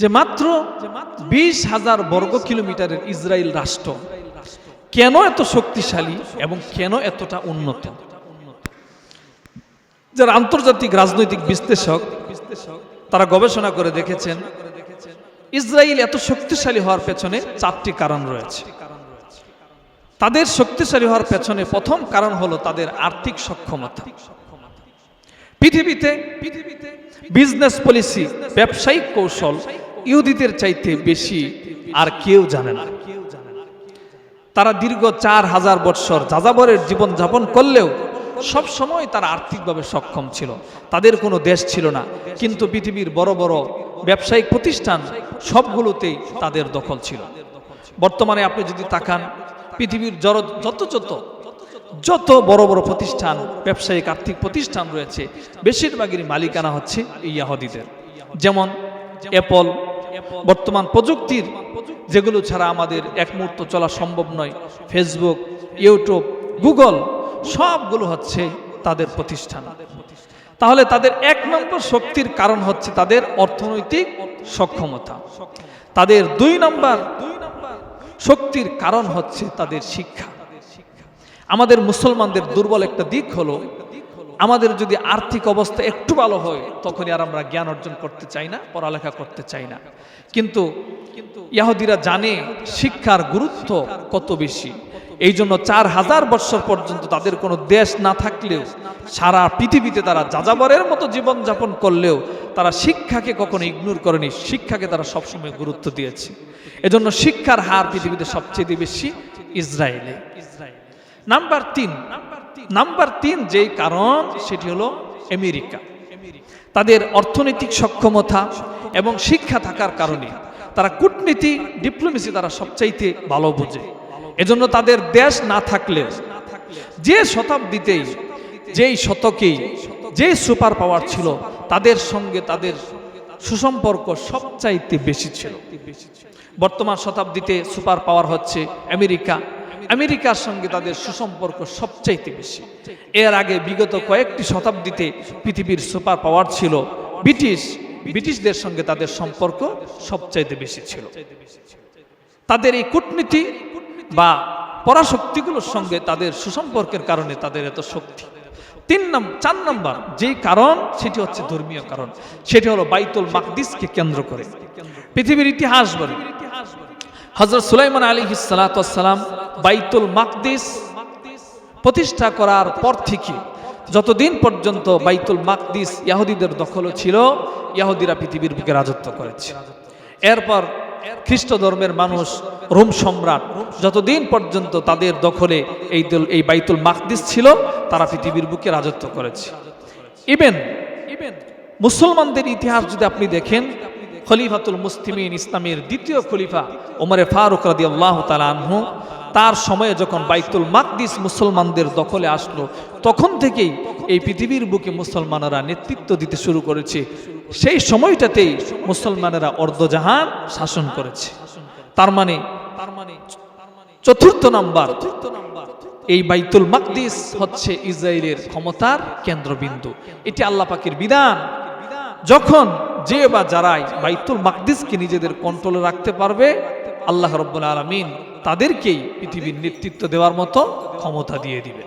যে মাত্র 20,000 বর্গ কিলোমিটারের ইসরায়েল রাষ্ট্র কেন এত শক্তিশালী এবং কেন এতটা উন্নত। যারা আন্তর্জাতিক রাজনৈতিক বিশ্লেষক তারা গবেষণা করে দেখেছেন ইসরায়েল এত শক্তিশালী হওয়ার পেছনে 4টি কারণ রয়েছে। তাদের শক্তিশালী হওয়ার পেছনে প্রথম কারণ হলো তাদের আর্থিক সক্ষমতা। পৃথিবীতে বিজনেস পলিসি, ব্যবসায়িক কৌশল ইহুদিদের চাইতে বেশি আর কেউ জানে না। তারা দীর্ঘ 4,000 বৎসর যাযাবরের জীবন যাপন করলেও সব সময় তারা আর্থিকভাবে সক্ষম ছিল। তাদের কোনো দেশ ছিল না, কিন্তু পৃথিবীর বড় বড় ব্যবসায়িক প্রতিষ্ঠান সবগুলোতেই তাদের দখল ছিল। বর্তমানে আপনি যদি তাকান পৃথিবীর যত বড় বড় প্রতিষ্ঠান, ব্যবসায়িক আর্থিক প্রতিষ্ঠান রয়েছে বেশিরভাগেরই মালিকানা হচ্ছে ইহুদিদের। যেমন অ্যাপল, বর্তমান প্রযুক্তির যেগুলো ছাড়া আমাদের এক মুহূর্ত চলা সম্ভব নয়, ফেসবুক, ইউটিউব, গুগল সবগুলো হচ্ছে তাদের প্রতিষ্ঠান। তাহলে তাদের 1 নম্বর শক্তির কারণ হচ্ছে তাদের অর্থনৈতিক সক্ষমতা। তাদের 2 নম্বর শক্তির কারণ হচ্ছে তাদের শিক্ষা। আমাদের মুসলমানদের দুর্বল একটা দিক হলো আমাদের যদি আর্থিক অবস্থা একটু ভালো হয় তখনই আর আমরা জ্ঞান অর্জন করতে চাই না, পড়ালেখা করতে চাই না। কিন্তু ইহুদিরা জানে শিক্ষার গুরুত্ব কত বেশি। এই জন্য 4,000 বৎসর পর্যন্ত তাদের কোনো দেশ না থাকলেও সারা পৃথিবীতে তারা যাযাবরের মতো জীবন যাপন করলেও তারা শিক্ষাকে কখনো ইগনোর করেনি। শিক্ষাকে তারা সবসময় গুরুত্ব দিয়েছে। এজন্য শিক্ষার হার পৃথিবীতে সবচেয়ে বেশি ইসরায়েলে। নাম্বার 3 যেই কারণ সেটি হলো আমেরিকা। তাদের অর্থনৈতিক সক্ষমতা এবং শিক্ষা থাকার কারণে তারা কূটনীতি, ডিপ্লোমেসি তারা সবচাইতে ভালো বোঝে। এজন্য তাদের দেশ না থাকলেও যে শতাব্দীতেই, যেই শতকেই যে সুপার পাওয়ার ছিল তাদের সঙ্গে তাদের সুসম্পর্ক সবচাইতে বেশি ছিল। বর্তমান শতাব্দীতে সুপার পাওয়ার হচ্ছে আমেরিকা। আমেরিকার সঙ্গে তাদের সুসম্পর্ক সবচাইতে বেশি। এর আগে বিগত কয়েকটি শতাব্দীতে পৃথিবীর সুপার পাওয়ার ছিল ব্রিটিশদের সঙ্গে তাদের সম্পর্ক সবচাইতে বেশি ছিল। তাদের এই কূটনীতি বা পরাশক্তিগুলোর সঙ্গে তাদের সুসম্পর্কের কারণে তাদের এত শক্তি। 4 নম্বর যেই কারণ সেটি হচ্ছে ধর্মীয় কারণ। সেটি হলো বাইতুল মাকদিসকে কেন্দ্র করে। পৃথিবীর ইতিহাস বলে হযরত সুলাইমান আলাইহিস সালাতু ওয়াস সালাম বাইতুল মাকদিস প্রতিষ্ঠা করার পর থেকে যতদিন পর্যন্ত বাইতুল মাকদিস ইহুদিদের দখলে ছিল, ইহুদিরা পৃথিবীর বুকে রাজত্ব করেছে। এরপর খ্রিস্ট ধর্মের মানুষ, রোম সম্রাট যতদিন পর্যন্ত তাদের দখলে এই বাইতুল মাকদিস ছিল তারা পৃথিবীর বুকে রাজত্ব করেছে। ইভেন মুসলমানদের ইতিহাস যদি আপনি দেখেন, খলিফাতুল মুসলিমিন ইসলামের দ্বিতীয় খলিফা ওমরে ফারুক রাদিয়াল্লাহু তাআলা আনহু, তার সময়ে যখন বাইতুল মাকদিস মুসলমানদের দখলে আসলো তখন থেকেই এই পৃথিবীর বুকে মুসলমানেরা নেতৃত্ব দিতে শুরু করেছে। সেই সময়টাতেই মুসলমানেরা অর্ধজাহান শাসন করেছে। তার মানে 4th নাম্বার এই বাইতুল মাকদিস হচ্ছে ইসরায়েলের ক্ষমতার কেন্দ্রবিন্দু। এটি আল্লাহ পাকের বিধান। যখন যে বা যারাই বাইতুল মাকদিসকে নিজেদের কন্ট্রোলে রাখতে পারবে আল্লাহ রাব্বুল আলামিন তাদেরকেই পৃথিবীর নেতৃত্ব দেওয়ার মতো ক্ষমতা দিয়ে দিবে।